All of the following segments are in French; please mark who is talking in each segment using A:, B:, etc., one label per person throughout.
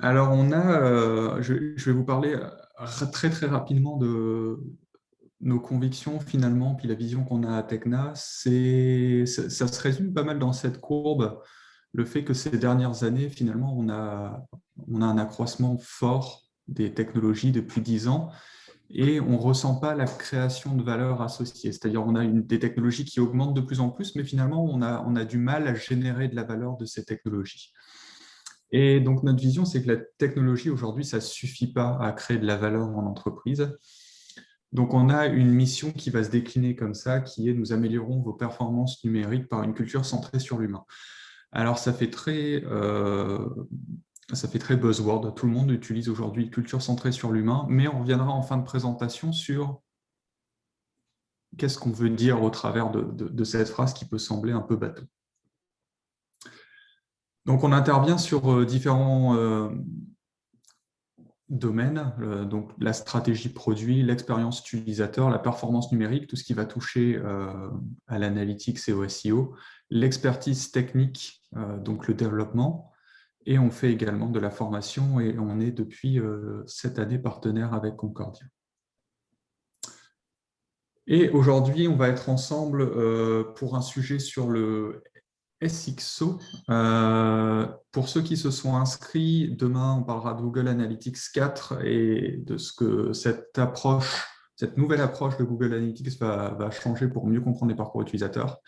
A: Alors, je vais vous parler très très rapidement de nos convictions finalement, puis la vision qu'on a à Tecna. Ça se résume pas mal dans cette courbe, le fait que ces dernières années, finalement, on a un accroissement fort des technologies depuis 10 ans et on ne ressent pas la création de valeur associée. C'est-à-dire on a des technologies qui augmentent de plus en plus, mais finalement, on a du mal à générer de la valeur de ces technologies. Et donc, notre vision, c'est que la technologie, aujourd'hui, ça ne suffit pas à créer de la valeur en entreprise. Donc, on a une mission qui va se décliner comme ça, qui est nous améliorons vos performances numériques par une culture centrée sur l'humain. Alors, ça fait très buzzword. Tout le monde utilise aujourd'hui culture centrée sur l'humain, mais on reviendra en fin de présentation sur qu'est-ce qu'on veut dire au travers de cette phrase qui peut sembler un peu bateau. Donc, on intervient sur différents domaines, donc la stratégie produit, l'expérience utilisateur, la performance numérique, tout ce qui va toucher à l'analytics et au SEO, l'expertise technique, donc le développement, et on fait également de la formation et on est depuis cette année partenaire avec Concordia. Et aujourd'hui, on va être ensemble pour un sujet sur le SXO. Pour ceux qui se sont inscrits, demain, on parlera de Google Analytics 4 et de ce que cette nouvelle approche de Google Analytics va changer pour mieux comprendre les parcours utilisateurs.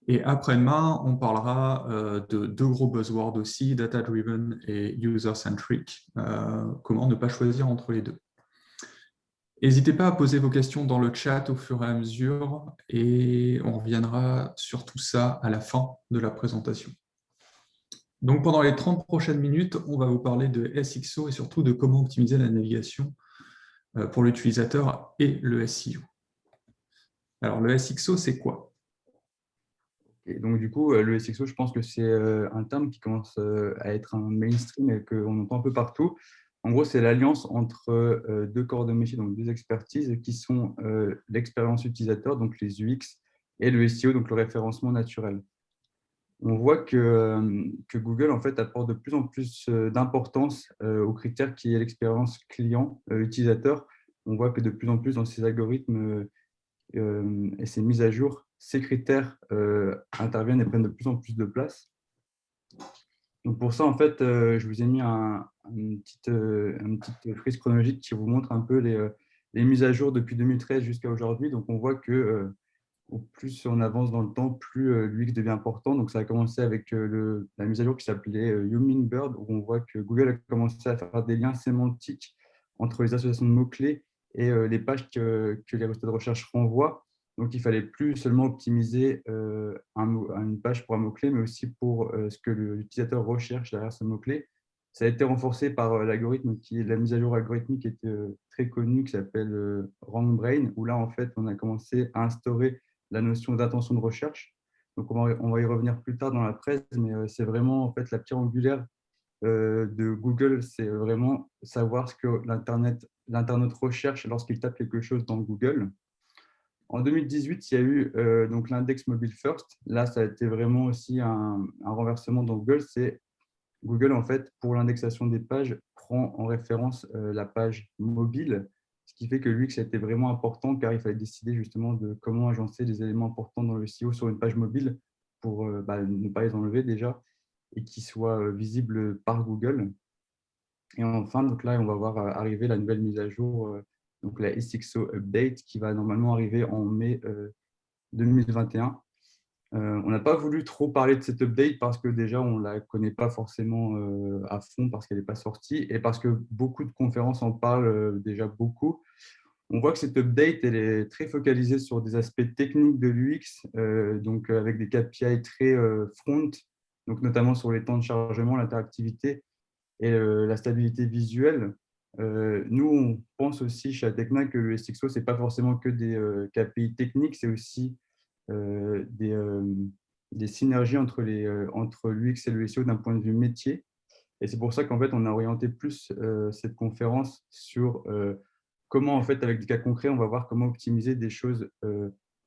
A: Et après-demain, on parlera de deux gros buzzwords aussi, data-driven et user-centric. Comment ne pas choisir entre les deux. N'hésitez pas à poser vos questions dans le chat au fur et à mesure et on reviendra sur tout ça à la fin de la présentation. Donc, pendant les 30 prochaines minutes, on va vous parler de SXO et surtout de comment optimiser la navigation pour l'utilisateur et le SEO. Alors, le SXO, c'est quoi?
B: Et donc, du coup, le SXO, je pense que c'est un terme qui commence à être un mainstream et qu'on entend un peu partout. En gros, c'est l'alliance entre deux corps de métier, donc deux expertises, qui sont l'expérience utilisateur, donc les UX, et le SEO, donc le référencement naturel. On voit que Google en fait, apporte de plus en plus d'importance aux critères qui est l'expérience client, utilisateur. On voit que de plus en plus dans ces algorithmes et ces mises à jour, ces critères interviennent et prennent de plus en plus de place. Donc pour ça, en fait, je vous ai mis une petite frise chronologique qui vous montre un peu les mises à jour depuis 2013 jusqu'à aujourd'hui. Donc on voit que au plus on avance dans le temps, plus l'UX devient important. Donc ça a commencé avec la mise à jour qui s'appelait Hummingbird, où on voit que Google a commencé à faire des liens sémantiques entre les associations de mots-clés et les pages que les résultats de recherche renvoient. Donc il fallait plus seulement optimiser une page pour un mot-clé, mais aussi pour ce que l'utilisateur recherche derrière ce mot-clé. Ça a été renforcé par l'algorithme la mise à jour algorithmique qui était très connue, qui s'appelle RankBrain, où là, en fait, on a commencé à instaurer la notion d'intention de recherche. Donc, on va y revenir plus tard dans la presse, mais c'est vraiment en fait la pierre angulaire de Google, c'est vraiment savoir ce que l'internaute recherche lorsqu'il tape quelque chose dans Google. En 2018, il y a eu donc l'index mobile first. Là, ça a été vraiment aussi un renversement dans Google. C'est Google, en fait, pour l'indexation des pages, prend en référence la page mobile, ce qui fait que l'UX a été vraiment important car il fallait décider justement de comment agencer les éléments importants dans le SEO sur une page mobile pour ne pas les enlever déjà et qu'ils soient visibles par Google. Et enfin, donc là, on va voir arriver la nouvelle mise à jour, donc la SXO Update, qui va normalement arriver en mai 2021. On n'a pas voulu trop parler de cette update parce que déjà, on ne la connaît pas forcément à fond parce qu'elle n'est pas sortie et parce que beaucoup de conférences en parlent déjà beaucoup. On voit que cette update, elle est très focalisée sur des aspects techniques de l'UX, donc avec des KPI très front, donc notamment sur les temps de chargement, l'interactivité et la stabilité visuelle. Nous, on pense aussi chez Atecna que le SXO, ce n'est pas forcément que des KPI techniques, c'est aussi des synergies entre l'UX et le SEO d'un point de vue métier. Et c'est pour ça qu'en fait, on a orienté plus cette conférence sur comment, en fait, avec des cas concrets, on va voir comment optimiser des choses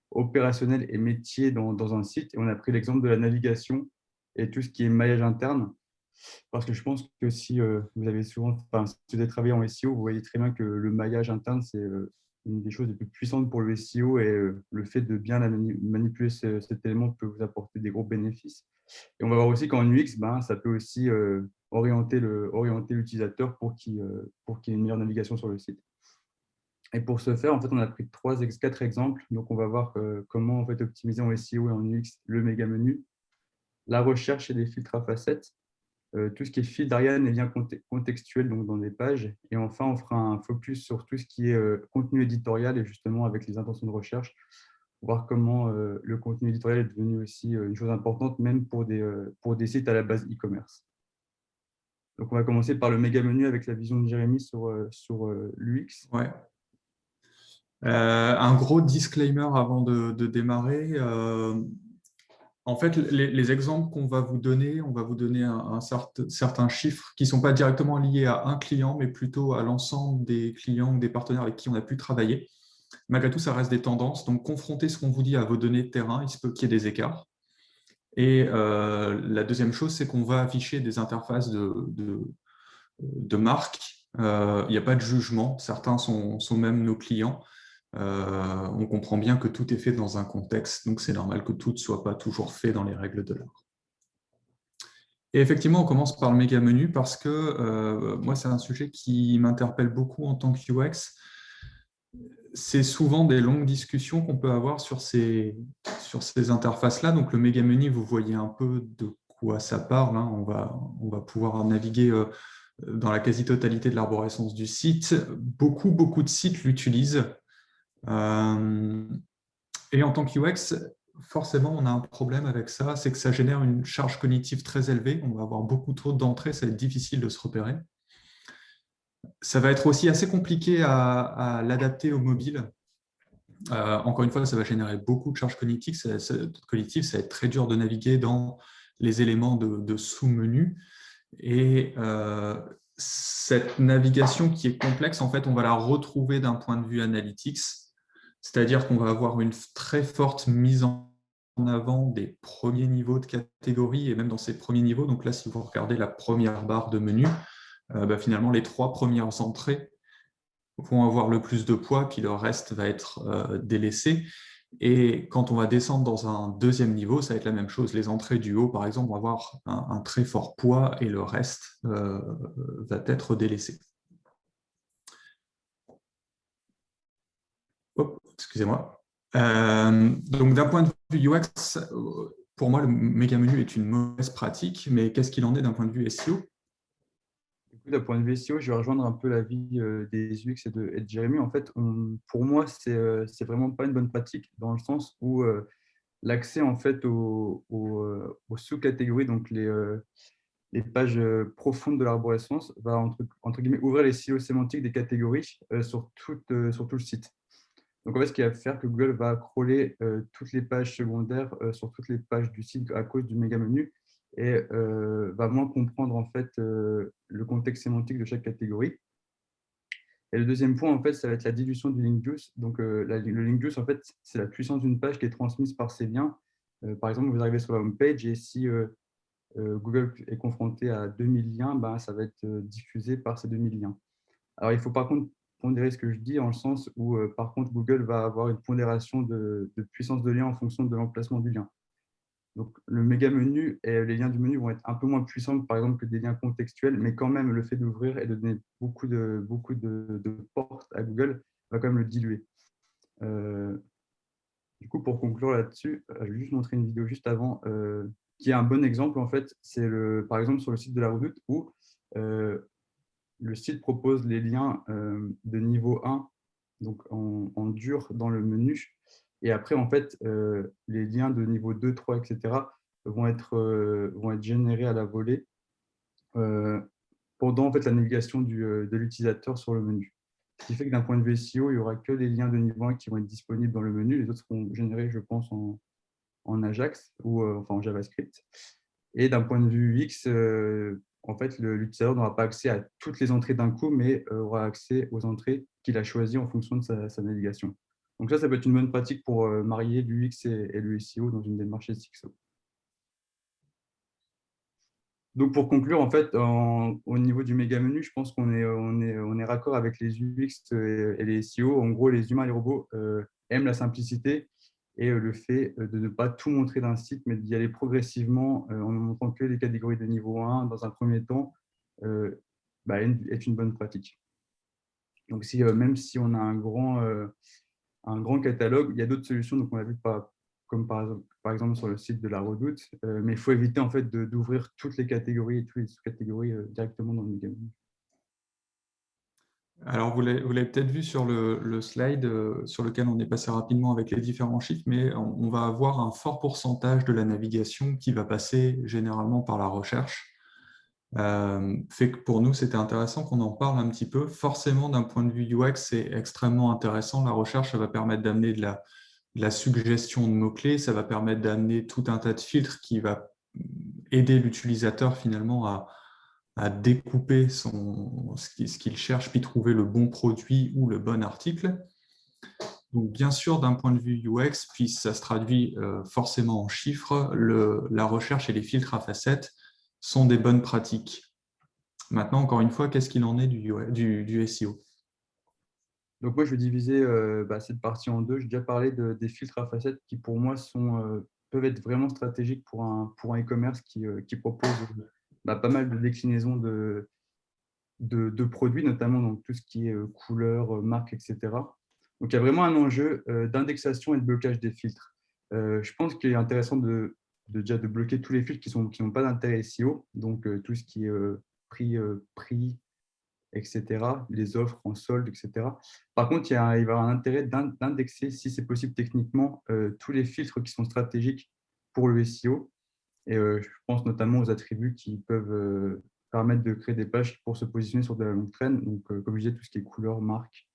B: opérationnelles et métiers dans un site. Et on a pris l'exemple de la navigation et tout ce qui est maillage interne. parce que je pense que si vous avez souvent, enfin, si vous avez travaillé en SEO, vous voyez très bien que le maillage interne, c'est une des choses les plus puissantes pour le SEO et le fait de bien manipuler cet élément peut vous apporter des gros bénéfices. Et on va voir aussi qu'en UX, ben, ça peut aussi orienter l'utilisateur pour qu'il ait une meilleure navigation sur le site. Et pour ce faire, en fait, on a pris 4 exemples. Donc, on va voir comment en fait, optimiser en SEO et en UX le méga menu, la recherche et les filtres à facettes, tout ce qui est fil d'Ariane et liens contextuels donc dans des pages. Et enfin, on fera un focus sur tout ce qui est contenu éditorial et justement avec les intentions de recherche, voir comment le contenu éditorial est devenu aussi une chose importante, même pour des sites à la base e-commerce. Donc, on va commencer par le méga menu avec la vision de Jérémy sur l'UX.
A: Ouais. Un gros disclaimer avant de démarrer. En fait, les exemples qu'on va vous donner, on va vous donner certains chiffres qui ne sont pas directement liés à un client, mais plutôt à l'ensemble des clients ou des partenaires avec qui on a pu travailler. Malgré tout, ça reste des tendances. Donc, confrontez ce qu'on vous dit à vos données de terrain, il se peut qu'il y ait des écarts. Et la deuxième chose, c'est qu'on va afficher des interfaces de marque. Il n'y a pas de jugement. Certains sont même nos clients. On comprend bien que tout est fait dans un contexte, donc c'est normal que tout ne soit pas toujours fait dans les règles de l'art. Et effectivement, on commence par le méga menu parce que moi, c'est un sujet qui m'interpelle beaucoup en tant que UX. C'est souvent des longues discussions qu'on peut avoir sur ces interfaces-là. Donc, le méga menu, vous voyez un peu de quoi ça parle, hein. On va pouvoir naviguer dans la quasi-totalité de l'arborescence du site. Beaucoup de sites l'utilisent. Et en tant que UX, forcément, on a un problème avec ça, c'est que ça génère une charge cognitive très élevée. On va avoir beaucoup trop d'entrées, ça va être difficile de se repérer. Ça va être aussi assez compliqué à l'adapter au mobile. Encore une fois, ça va générer beaucoup de charge cognitive. Ça va être très dur de naviguer dans les éléments de sous-menu. Et cette navigation qui est complexe, en fait, on va la retrouver d'un point de vue analytics, c'est-à-dire qu'on va avoir une très forte mise en avant des premiers niveaux de catégorie et même dans ces premiers niveaux. Donc là, si vous regardez la première barre de menu, finalement, les 3 premières entrées vont avoir le plus de poids, puis le reste va être délaissé. Et quand on va descendre dans un deuxième niveau, ça va être la même chose. Les entrées du haut, par exemple, vont avoir un très fort poids et le reste va être délaissé. Excusez-moi. Donc, d'un point de vue UX, pour moi, le méga menu est une mauvaise pratique, mais qu'est-ce qu'il en est d'un point de vue SEO?
B: D'un point de vue SEO, je vais rejoindre un peu l'avis des UX et de Jérémy. En fait, pour moi, c'est vraiment pas une bonne pratique dans le sens où l'accès en fait aux sous-catégories, donc les pages profondes de l'arborescence, va entre guillemets ouvrir les silos sémantiques des catégories sur tout le site. Donc en fait, ce qui va faire que Google va crawler toutes les pages secondaires sur toutes les pages du site à cause du méga menu et va moins comprendre en fait le contexte sémantique de chaque catégorie. Et le deuxième point, en fait, ça va être la dilution du link juice. Donc, le link juice, en fait, c'est la puissance d'une page qui est transmise par ces liens. Par exemple, vous arrivez sur la home page et si Google est confronté à 2000 liens, ben, ça va être diffusé par ces 2000 liens. Alors, il faut par contre pondérer ce que je dis en le sens où, par contre, Google va avoir une pondération de puissance de lien en fonction de l'emplacement du lien. Donc, le méga menu et les liens du menu vont être un peu moins puissants, par exemple, que des liens contextuels, mais quand même, le fait d'ouvrir et de donner beaucoup de portes à Google va quand même le diluer. Du coup, pour conclure là-dessus, je vais juste montrer une vidéo juste avant qui est un bon exemple. En fait, c'est par exemple sur le site de la Redoute où le site propose les liens de niveau 1, donc en dur dans le menu. Et après, en fait, les liens de niveau 2, 3, etc. vont être générés à la volée pendant en fait, la navigation de l'utilisateur sur le menu. Ce qui fait que d'un point de vue SEO, il n'y aura que les liens de niveau 1 qui vont être disponibles dans le menu. Les autres seront générés, je pense, en Ajax ou enfin, en JavaScript. Et d'un point de vue UX, en fait, l'utilisateur n'aura pas accès à toutes les entrées d'un coup, mais aura accès aux entrées qu'il a choisies en fonction de sa navigation. Donc ça peut être une bonne pratique pour marier l'UX et le SEO dans une démarche SEO. Donc, pour conclure, en fait, au niveau du méga menu, je pense qu'on est raccord avec les UX et les SEO. En gros, les humains et les robots aiment la simplicité et le fait de ne pas tout montrer d'un site, mais d'y aller progressivement en ne montrant que les catégories de niveau 1 dans un premier temps, euh, est une bonne pratique. Donc, même si on a un grand catalogue, il y a d'autres solutions. Donc, on a vu comme par exemple sur le site de la Redoute, mais il faut éviter en fait d'ouvrir toutes les catégories et toutes les sous-catégories directement dans le méga menu.
A: Alors, vous l'avez peut-être vu sur le slide sur lequel on est passé rapidement avec les différents chiffres, mais on va avoir un fort pourcentage de la navigation qui va passer généralement par la recherche. Fait que pour nous, c'était intéressant qu'on en parle un petit peu. Forcément, d'un point de vue UX, c'est extrêmement intéressant. La recherche, ça va permettre d'amener de la suggestion de mots-clés, ça va permettre d'amener tout un tas de filtres qui va aider l'utilisateur finalement à découper ce qu'il cherche, puis trouver le bon produit ou le bon article. Donc, bien sûr, d'un point de vue UX, puis ça se traduit forcément en chiffres, la recherche et les filtres à facettes sont des bonnes pratiques. Maintenant, encore une fois, qu'est-ce qu'il en est du SEO?
B: Donc moi, je vais diviser cette partie en deux. J'ai déjà parlé des filtres à facettes qui, pour moi, peuvent être vraiment stratégiques pour un e-commerce qui propose pas mal de déclinaisons de produits, notamment donc tout ce qui est couleurs, marques, etc. Donc, il y a vraiment un enjeu d'indexation et de blocage des filtres. Je pense qu'il est intéressant déjà de bloquer tous les filtres qui n'ont pas d'intérêt SEO, donc tout ce qui est prix, etc., les offres en solde, etc. Par contre, il va y avoir un intérêt d'indexer, si c'est possible techniquement, tous les filtres qui sont stratégiques pour le SEO. Et je pense notamment aux attributs qui peuvent permettre de créer des pages pour se positionner sur de la longue traîne. Donc, comme je disais, tout ce qui est couleur, marque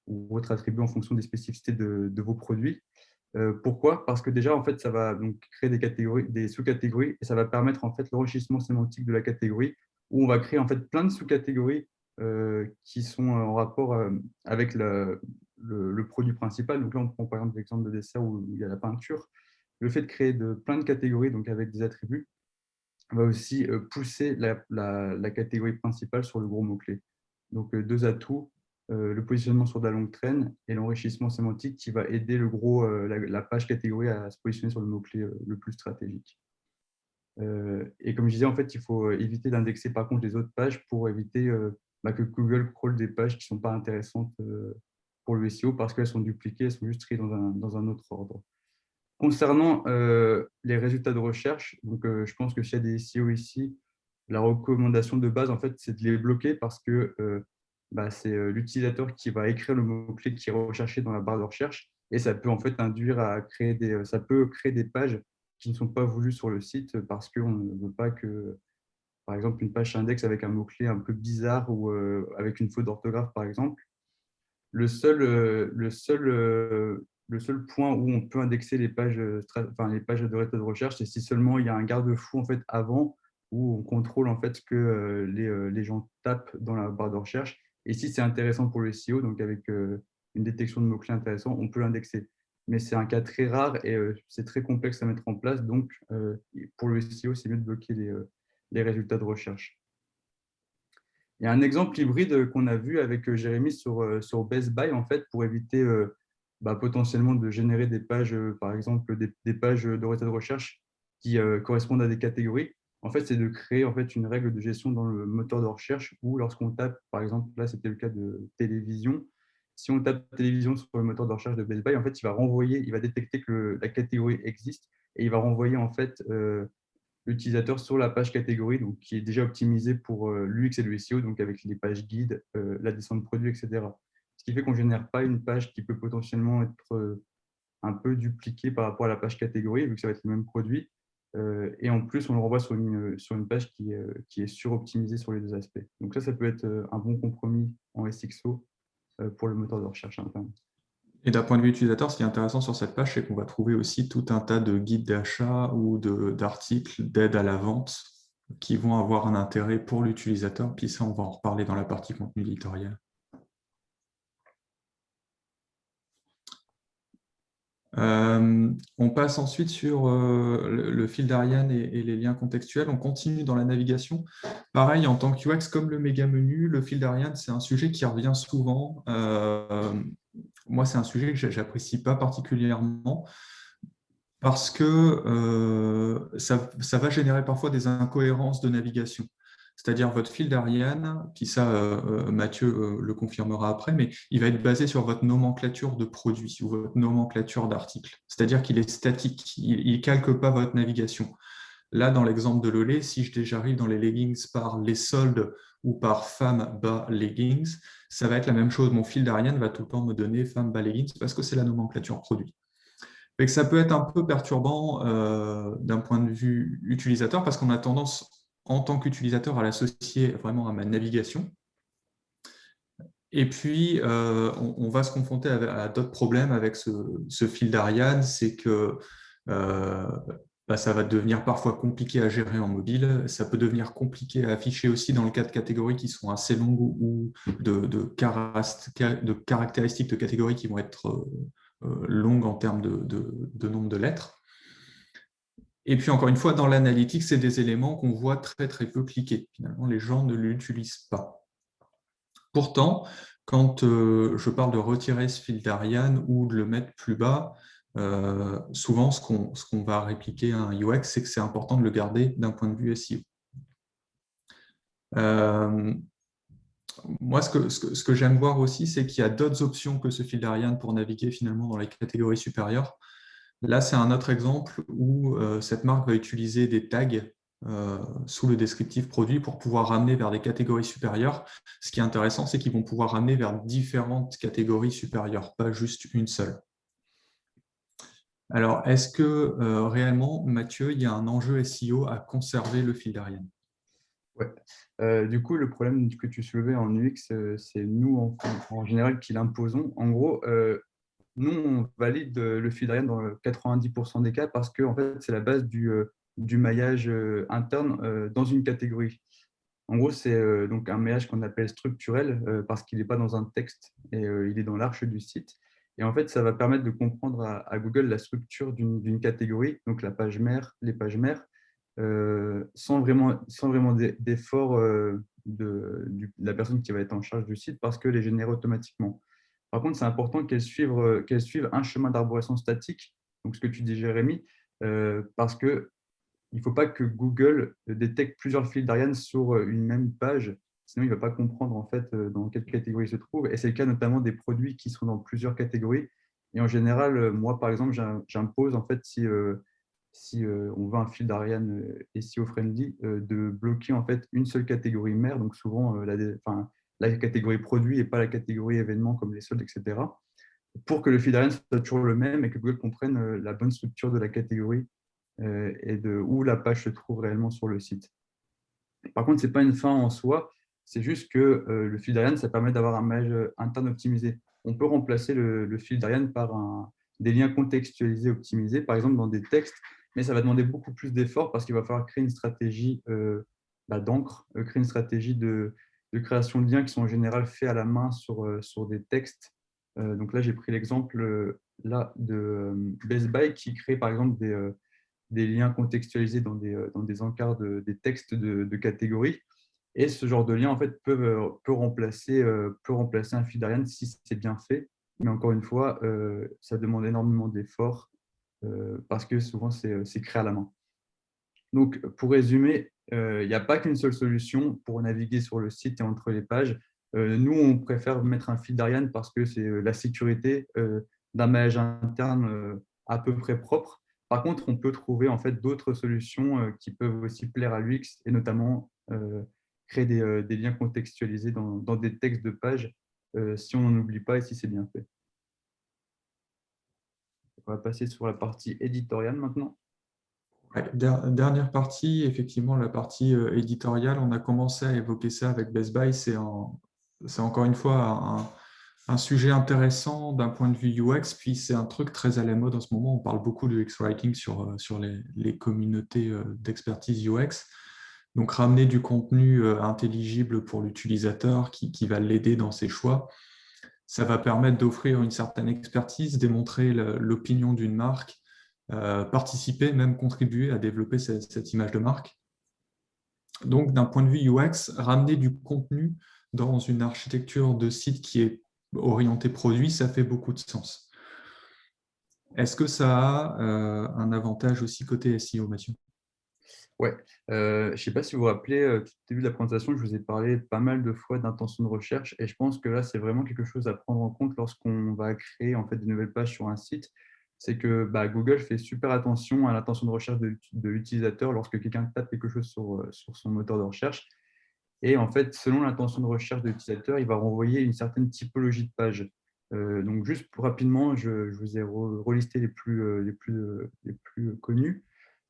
B: ou autres attributs en fonction des spécificités de vos produits. Pourquoi? Parce que déjà, en fait, ça va donc créer des catégories, des sous-catégories, et ça va permettre en fait l'enrichissement sémantique de la catégorie, où on va créer en fait plein de sous-catégories qui sont en rapport avec le produit principal. Donc là, on prend par exemple l'exemple de dessert où il y a la peinture. Le fait de créer plein de catégories, donc avec des attributs, va aussi pousser la catégorie principale sur le gros mot-clé. Donc, deux atouts, le positionnement sur de la longue traîne et l'enrichissement sémantique qui va aider la page catégorie à se positionner sur le mot-clé le plus stratégique. Et comme je disais, en fait, il faut éviter d'indexer par contre les autres pages pour éviter que Google crawl des pages qui ne sont pas intéressantes pour le SEO parce qu'elles sont dupliquées, elles sont juste triées dans un autre ordre. Concernant les résultats de recherche, donc, je pense que s'il y a des SEO ici, la recommandation de base, en fait, c'est de les bloquer parce que c'est l'utilisateur qui va écrire le mot-clé qui est recherché dans la barre de recherche et ça peut en fait induire à ça peut créer des pages qui ne sont pas voulues sur le site parce qu'on ne veut pas que, par exemple, une page s'indexe avec un mot-clé un peu bizarre ou avec une faute d'orthographe, par exemple. Le seul point où on peut indexer les pages de résultats de recherche, c'est si seulement il y a un garde-fou en fait avant où on contrôle en fait ce que les gens tapent dans la barre de recherche. Et si c'est intéressant pour le SEO, donc avec une détection de mots-clés intéressants, on peut l'indexer. Mais c'est un cas très rare et c'est très complexe à mettre en place. Donc, pour le SEO, c'est mieux de bloquer les résultats de recherche. Il y a un exemple hybride qu'on a vu avec Jérémy sur Best Buy, en fait, pour éviter potentiellement de générer des pages, par exemple, des pages de résultats de recherche qui correspondent à des catégories. En fait, c'est de créer en fait, une règle de gestion dans le moteur de recherche où lorsqu'on tape, par exemple, là, c'était le cas de télévision. Si on tape télévision sur le moteur de recherche de Best Buy, en fait, il va détecter que la catégorie existe et il va renvoyer en fait l'utilisateur sur la page catégorie, donc, qui est déjà optimisée pour l'UX et le SEO, donc avec les pages guides, la descente de produits, etc. Ce qui fait qu'on ne génère pas une page qui peut potentiellement être un peu dupliquée par rapport à la page catégorie, vu que ça va être le même produit. Et en plus, on le renvoie sur une page qui est suroptimisée sur les deux aspects. Donc ça peut être un bon compromis en SXO pour le moteur de recherche interne.
A: Et d'un point de vue utilisateur, ce qui est intéressant sur cette page, c'est qu'on va trouver aussi tout un tas de guides d'achat ou d'articles d'aide à la vente qui vont avoir un intérêt pour l'utilisateur. Puis ça, on va en reparler dans la partie contenu éditorial. On passe ensuite sur le fil d'Ariane et les liens contextuels. On continue dans la navigation. Pareil, en tant que UX, comme le méga menu, le fil d'Ariane, c'est un sujet qui revient souvent. Moi, c'est un sujet que j'apprécie pas particulièrement parce que ça va générer parfois des incohérences de navigation. C'est-à-dire votre fil d'Ariane, puis ça, Mathieu le confirmera après, mais il va être basé sur votre nomenclature de produits ou votre nomenclature d'articles. C'est-à-dire qu'il est statique, il ne calque pas votre navigation. Là, dans l'exemple de Lolé, si j'arrive dans les leggings par les soldes ou par femme bas leggings, ça va être la même chose. Mon fil d'Ariane va tout le temps me donner femme bas leggings parce que c'est la nomenclature produit. Et que ça peut être un peu perturbant d'un point de vue utilisateur parce qu'on a tendance, en tant qu'utilisateur, à l'associer vraiment à ma navigation. Et puis, on va se confronter à d'autres problèmes avec ce fil d'Ariane, c'est que ça va devenir parfois compliqué à gérer en mobile, ça peut devenir compliqué à afficher aussi dans le cas de catégories qui sont assez longues ou de caractéristiques de catégories qui vont être longues en termes de nombre de lettres. Et puis, encore une fois, dans l'analytique, c'est des éléments qu'on voit très, très peu cliquer. Finalement, les gens ne l'utilisent pas. Pourtant, quand je parle de retirer ce fil d'Ariane ou de le mettre plus bas, souvent, ce qu'on va répliquer à un UX, c'est que c'est important de le garder d'un point de vue SEO. Moi, ce que j'aime voir aussi, c'est qu'il y a d'autres options que ce fil d'Ariane pour naviguer finalement dans les catégories supérieures. Là, c'est un autre exemple où cette marque va utiliser des tags sous le descriptif produit pour pouvoir ramener vers des catégories supérieures. Ce qui est intéressant, c'est qu'ils vont pouvoir ramener vers différentes catégories supérieures, pas juste une seule. Alors, est-ce que réellement, Mathieu, il y a un enjeu SEO à conserver le fil d'Ariane?
B: Ouais. Du coup, le problème que tu soulevais en UX, c'est nous, en général, qui l'imposons. En gros, nous, on valide le fil d'Ariane dans 90% des cas parce que en fait, c'est la base du maillage interne dans une catégorie. En gros, c'est donc un maillage qu'on appelle structurel parce qu'il n'est pas dans un texte et il est dans l'arche du site. Et en fait, ça va permettre de comprendre à Google la structure d'une catégorie, donc la page mère, les pages mères, sans vraiment d'effort de la personne qui va être en charge du site parce que les génère automatiquement. Par contre, c'est important qu'elles suivent un chemin d'arborescence statique, donc ce que tu dis, Jérémy, parce que il ne faut pas que Google détecte plusieurs fils d'Ariane sur une même page, sinon il ne va pas comprendre en fait dans quelle catégorie il se trouve. Et c'est le cas notamment des produits qui sont dans plusieurs catégories. Et en général, moi par exemple, j'impose en fait si on veut un fil d'Ariane SEO friendly, de bloquer en fait une seule catégorie mère, donc souvent la catégorie produit et pas la catégorie événement comme les soldes, etc. Pour que le fil d'Ariane soit toujours le même et que Google comprenne la bonne structure de la catégorie et de où la page se trouve réellement sur le site. Par contre, ce n'est pas une fin en soi, c'est juste que le fil d'Ariane, ça permet d'avoir un maillage interne optimisé. On peut remplacer le fil d'Ariane par des liens contextualisés optimisés, par exemple dans des textes, mais ça va demander beaucoup plus d'efforts parce qu'il va falloir créer une stratégie d'encre, créer une stratégie de création de liens qui sont en général faits à la main sur des textes. Donc là, j'ai pris l'exemple là de Best Buy qui crée par exemple des liens contextualisés dans des encarts des textes de catégories. Et ce genre de lien en fait, peut remplacer un fil d'Ariane si c'est bien fait. Mais encore une fois, ça demande énormément d'efforts parce que souvent, c'est créé à la main. Donc, pour résumer, il n'y a pas qu'une seule solution pour naviguer sur le site et entre les pages. Nous, on préfère mettre un fil d'Ariane parce que c'est la sécurité d'un maillage interne à peu près propre. Par contre, on peut trouver en fait d'autres solutions qui peuvent aussi plaire à l'UX et notamment créer des liens contextualisés dans des textes de pages si on n'en oublie pas et si c'est bien fait. On va passer sur la partie éditoriale maintenant.
A: Ouais, dernière partie, effectivement, la partie éditoriale, on a commencé à évoquer ça avec Best Buy. C'est encore une fois un sujet intéressant d'un point de vue UX, puis c'est un truc très à la mode en ce moment. On parle beaucoup de UX-writing sur les communautés d'expertise UX. Donc, ramener du contenu intelligible pour l'utilisateur qui va l'aider dans ses choix, Ça va permettre d'offrir une certaine expertise, démontrer l'opinion d'une marque, participer, même contribuer à développer cette image de marque. Donc, d'un point de vue UX, ramener du contenu dans une architecture de site qui est orientée produit, ça fait beaucoup de sens. Est-ce que ça a un avantage aussi côté SEO, Mathieu?
B: Ouais, je ne sais pas si vous vous rappelez, tout au début de la présentation, je vous ai parlé pas mal de fois d'intention de recherche et je pense que là, c'est vraiment quelque chose à prendre en compte lorsqu'on va créer en fait, de nouvelles pages sur un site. C'est que Google fait super attention à l'intention de recherche de l'utilisateur lorsque quelqu'un tape quelque chose sur son moteur de recherche. Et en fait, selon l'intention de recherche de l'utilisateur, il va renvoyer une certaine typologie de page. Donc, juste pour rapidement, je vous ai relisté les plus connus.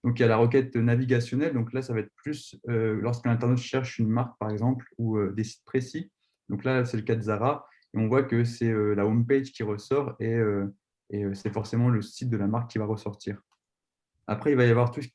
B: Donc, il y a la requête navigationnelle. Donc là, ça va être plus lorsqu'un internaute cherche une marque, par exemple, ou des sites précis. Donc là, c'est le cas de Zara. Et on voit que c'est la home page qui ressort et c'est forcément le site de la marque qui va ressortir. Après, il va y avoir tout ce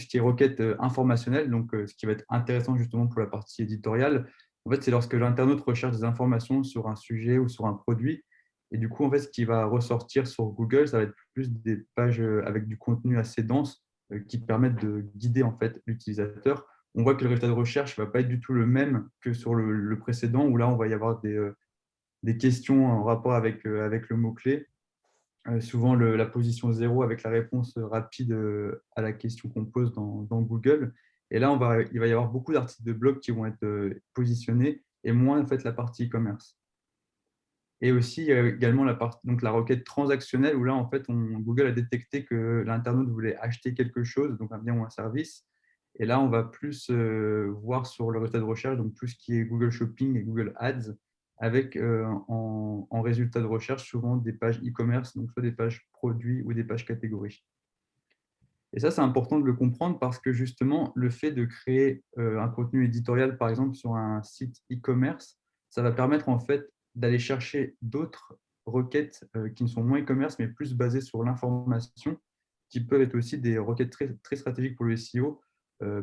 B: qui est requête informationnelle, donc ce qui va être intéressant justement pour la partie éditoriale. En fait, c'est lorsque l'internaute recherche des informations sur un sujet ou sur un produit. Et du coup, en fait, ce qui va ressortir sur Google, ça va être plus des pages avec du contenu assez dense qui permettent de guider en fait l'utilisateur. On voit que le résultat de recherche ne va pas être du tout le même que sur le précédent, où là, on va y avoir des questions en rapport avec le mot-clé. Souvent la position 0 avec la réponse rapide à la question qu'on pose dans Google. Et là, il va y avoir beaucoup d'articles de blog qui vont être positionnés et moins en fait, la partie e-commerce. Et aussi, il y a également donc la requête transactionnelle où là, en fait, Google a détecté que l'internaute voulait acheter quelque chose, donc un bien ou un service. Et là, on va plus voir sur le résultat de recherche, donc tout ce qui est Google Shopping et Google Ads, avec en résultat de recherche souvent des pages e-commerce, donc soit des pages produits ou des pages catégories. Et ça, c'est important de le comprendre parce que justement, le fait de créer un contenu éditorial, par exemple, sur un site e-commerce, ça va permettre en fait d'aller chercher d'autres requêtes qui ne sont moins e-commerce, mais plus basées sur l'information, qui peuvent être aussi des requêtes très, très stratégiques pour le SEO,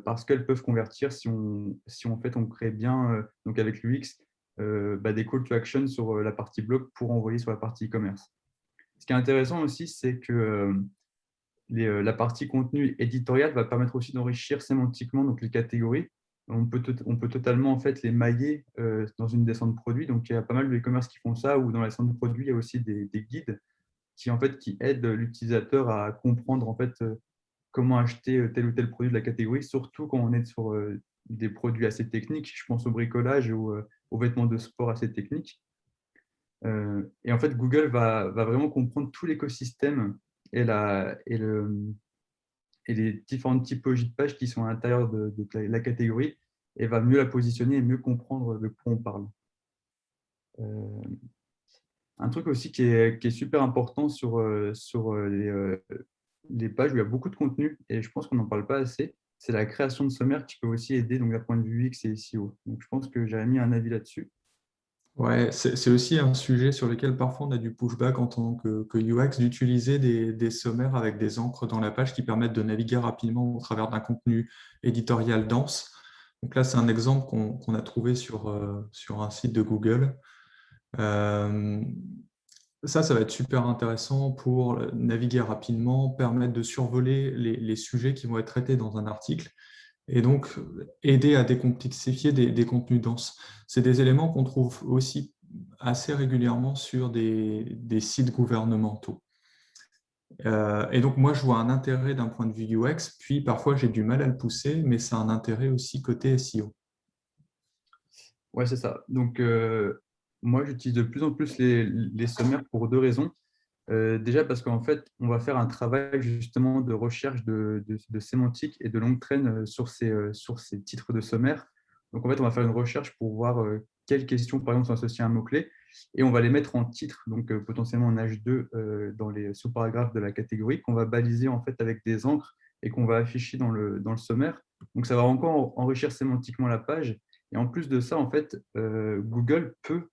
B: parce qu'elles peuvent convertir si en fait, on crée bien, donc avec l'UX, des call to action sur la partie blog pour envoyer sur la partie e-commerce. Ce qui est intéressant aussi, c'est que la partie contenu éditorial va permettre aussi d'enrichir sémantiquement donc les catégories. On peut totalement en fait, les mailler dans une descente de produits. Donc, il y a pas mal de e-commerce qui font ça, ou dans la descente de produits, il y a aussi des guides qui aident l'utilisateur à comprendre en fait, comment acheter tel ou tel produit de la catégorie, surtout quand on est sur des produits assez techniques. Je pense au bricolage ou aux vêtements de sport assez techniques. Et en fait, Google va vraiment comprendre tout l'écosystème et, et les différentes typologies de pages qui sont à l'intérieur de la catégorie et va mieux la positionner et mieux comprendre de quoi on parle. Un truc aussi qui est super important sur les pages où il y a beaucoup de contenu, et je pense qu'on n'en parle pas assez, c'est la création de sommaires qui peut aussi aider donc, d'un point de vue UX et SEO. Donc, je pense que j'avais mis un avis là-dessus.
A: Ouais, c'est aussi un sujet sur lequel parfois on a du pushback en tant que UX, d'utiliser des sommaires avec des encres dans la page qui permettent de naviguer rapidement au travers d'un contenu éditorial dense. Donc là, c'est un exemple qu'on a trouvé sur un site de Google. Euh, Ça va être super intéressant pour naviguer rapidement, permettre de survoler les sujets qui vont être traités dans un article et donc aider à décomplexifier des contenus denses. C'est des éléments qu'on trouve aussi assez régulièrement sur des sites gouvernementaux. Et donc moi, je vois un intérêt d'un point de vue UX, puis parfois j'ai du mal à le pousser, mais c'est un intérêt aussi côté SEO.
B: Ouais, c'est ça. Donc, moi, j'utilise de plus en plus les sommaires pour deux raisons. Déjà parce qu'en fait, on va faire un travail justement de recherche de sémantique et de longue traîne sur ces titres de sommaire. Donc en fait, on va faire une recherche pour voir quelles questions, par exemple, sont associées à un mot-clé et on va les mettre en titre, donc potentiellement en H2 dans les sous-paragraphes de la catégorie qu'on va baliser en fait avec des encres et qu'on va afficher dans le sommaire. Donc ça va encore enrichir sémantiquement la page. Et en plus de ça, en fait, Google peut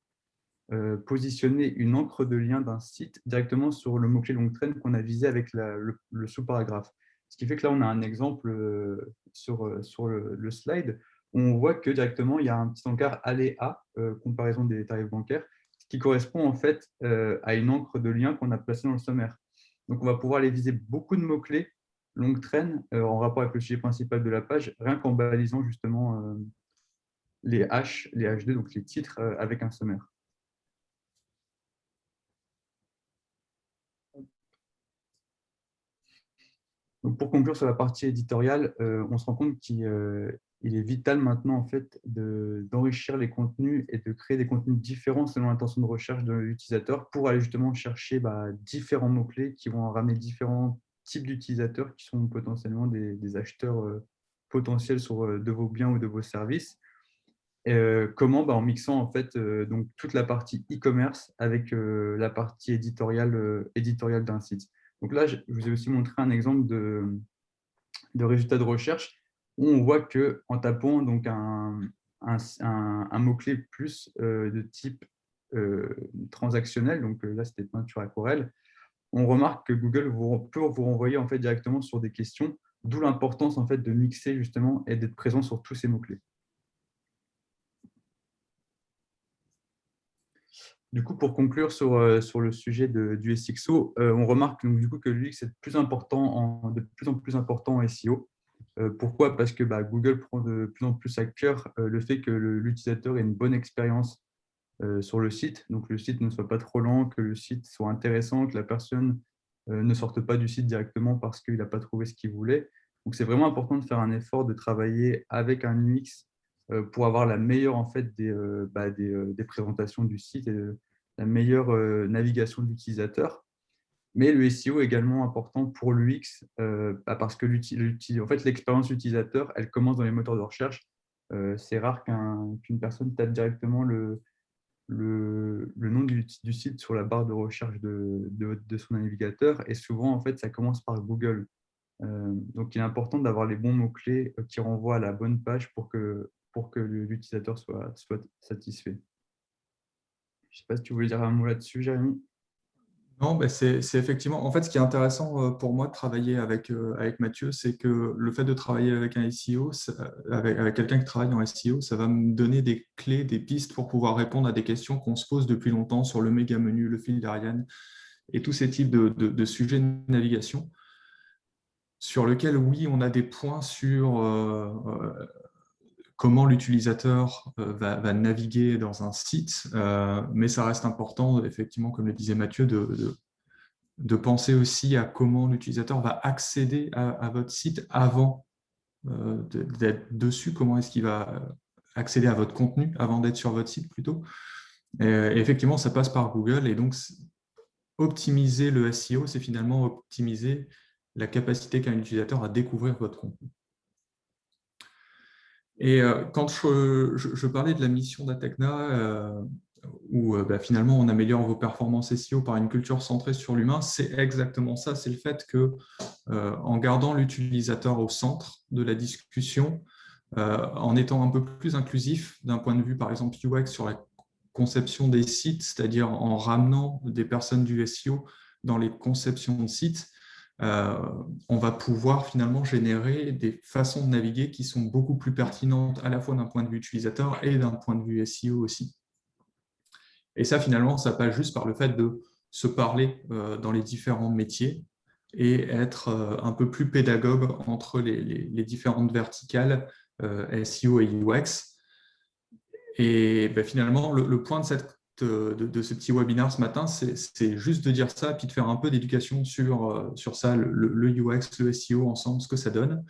B: positionner une encre de lien d'un site directement sur le mot-clé longue traîne qu'on a visé avec le sous-paragraphe. Ce qui fait que là, on a un exemple sur le slide où on voit que directement, il y a un petit encart aller à comparaison des tarifs bancaires, ce qui correspond en fait à une encre de lien qu'on a placée dans le sommaire. Donc, on va pouvoir aller viser beaucoup de mots-clés longue traîne en rapport avec le sujet principal de la page, rien qu'en balisant justement les H2, donc les titres avec un sommaire. Donc, pour conclure sur la partie éditoriale, on se rend compte qu'il est vital maintenant en fait, d'enrichir les contenus et de créer des contenus différents selon l'intention de recherche de l'utilisateur pour aller justement chercher différents mots-clés qui vont ramener différents types d'utilisateurs qui sont potentiellement des acheteurs potentiels de vos biens ou de vos services. Comment en mixant en fait, donc, toute la partie e-commerce avec la partie éditoriale d'un site. Donc là, je vous ai aussi montré un exemple de résultats de recherche où on voit qu'en tapant donc, un mot-clé plus de type transactionnel, donc là c'était peinture aquarelle, on remarque que Google peut vous renvoyer en fait, directement sur des questions, d'où l'importance en fait, de mixer justement et d'être présent sur tous ces mots-clés. Du coup, pour conclure sur le sujet du SXO, on remarque donc, du coup, que l'UX est de plus en plus important en SEO. Pourquoi? Parce que Google prend de plus en plus à cœur le fait que l'utilisateur ait une bonne expérience sur le site. Donc, le site ne soit pas trop lent, que le site soit intéressant, que la personne ne sorte pas du site directement parce qu'il n'a pas trouvé ce qu'il voulait. Donc, c'est vraiment important de faire un effort, de travailler avec un UX pour avoir la meilleure en fait, des présentations du site et la meilleure navigation de l'utilisateur. Mais le SEO est également important pour l'UX parce que en fait, l'expérience utilisateur, elle commence dans les moteurs de recherche. C'est rare qu'une personne tape directement le nom du site sur la barre de recherche de son navigateur. Et souvent, en fait, ça commence par Google. Donc, il est important d'avoir les bons mots-clés qui renvoient à la bonne page pour que l'utilisateur soit satisfait. Je ne sais pas si tu voulais dire un mot là-dessus, Jérémy.
A: Non, c'est effectivement. En fait, ce qui est intéressant pour moi de travailler avec Mathieu, c'est que le fait de travailler avec un SEO, avec quelqu'un qui travaille en SEO, ça va me donner des clés, des pistes pour pouvoir répondre à des questions qu'on se pose depuis longtemps sur le méga menu, le fil d'Ariane et tous ces types de sujets de navigation sur lesquels, oui, on a des points sur comment l'utilisateur va naviguer dans un site, mais ça reste important, effectivement, comme le disait Mathieu, de penser aussi à comment l'utilisateur va accéder à votre site avant d'être dessus, comment est-ce qu'il va accéder à votre contenu avant d'être sur votre site plutôt. Et effectivement, ça passe par Google, et donc optimiser le SEO, c'est finalement optimiser la capacité qu'a un utilisateur à découvrir votre contenu. Et quand je parlais de la mission d'Atecna, où finalement on améliore vos performances SEO par une culture centrée sur l'humain, c'est exactement ça, c'est le fait que en gardant l'utilisateur au centre de la discussion, en étant un peu plus inclusif d'un point de vue par exemple UX sur la conception des sites, c'est-à-dire en ramenant des personnes du SEO dans les conceptions de sites, on va pouvoir finalement générer des façons de naviguer qui sont beaucoup plus pertinentes à la fois d'un point de vue utilisateur et d'un point de vue SEO aussi. Et ça, finalement, ça passe juste par le fait de se parler dans les différents métiers et être un peu plus pédagogue entre les différentes verticales SEO et UX. Et finalement, le point de ce petit webinaire ce matin, c'est juste de dire ça, puis de faire un peu d'éducation sur ça, le UX, le SEO ensemble, ce que ça donne.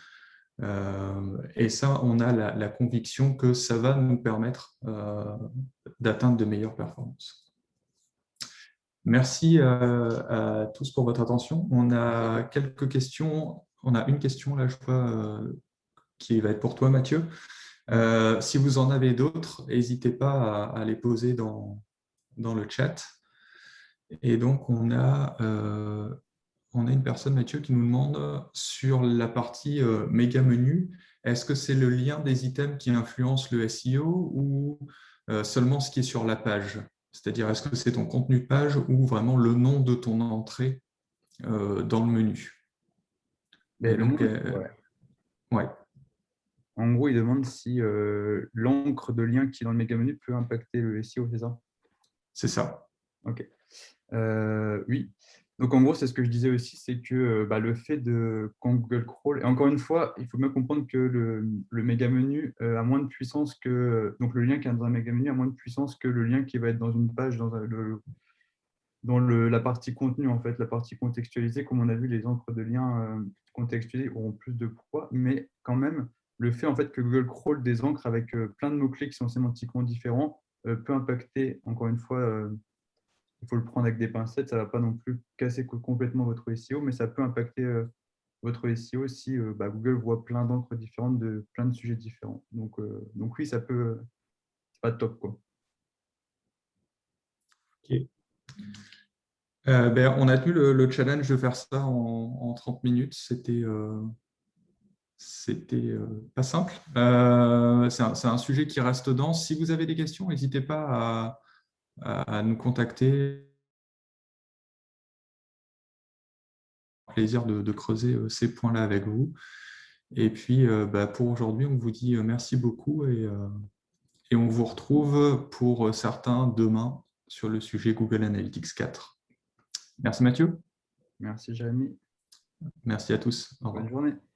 A: Et ça, on a la conviction que ça va nous permettre d'atteindre de meilleures performances. Merci à tous pour votre attention. On a quelques questions. On a une question là, je crois, qui va être pour toi, Mathieu. Si vous en avez d'autres, n'hésitez pas à les poser dans le chat. Et donc, on a une personne, Mathieu, qui nous demande sur la partie méga menu, est-ce que c'est le lien des items qui influence le SEO ou seulement ce qui est sur la page? C'est-à-dire, est-ce que c'est ton contenu de page ou vraiment le nom de ton entrée dans le menu?
B: Mais
A: donc, ouais.
B: En gros, il demande si l'encre de lien qui est dans le méga menu peut impacter le SEO, c'est ça?
A: C'est ça.
B: Ok. Oui. Donc, en gros, c'est ce que je disais aussi, c'est que le fait de quand Google crawl, et encore une fois, il faut bien comprendre que le méga menu a moins de puissance que, donc le lien qui est dans un méga menu a moins de puissance que le lien qui va être dans une page, la partie contenu, en fait, la partie contextualisée. Comme on a vu, les encres de liens contextualisés auront plus de poids, mais quand même, le fait en fait que Google crawl des encres avec plein de mots-clés qui sont sémantiquement différents peut impacter, encore une fois, il faut le prendre avec des pincettes, ça ne va pas non plus casser complètement votre SEO, mais ça peut impacter votre SEO si Google voit plein d'encres différentes de plein de sujets différents. Donc oui, ça peut, c'est pas top, quoi.
A: Ok. On a tenu le challenge de faire ça en 30 minutes. C'était pas simple. C'est un sujet qui reste dense. Si vous avez des questions, n'hésitez pas à nous contacter. Plaisir de creuser ces points-là avec vous. Et puis, pour aujourd'hui, on vous dit merci beaucoup et on vous retrouve pour certains demain sur le sujet Google Analytics 4. Merci Mathieu.
B: Merci Jérémy.
A: Merci à tous. Au
B: Bonne
A: revoir.
B: journée.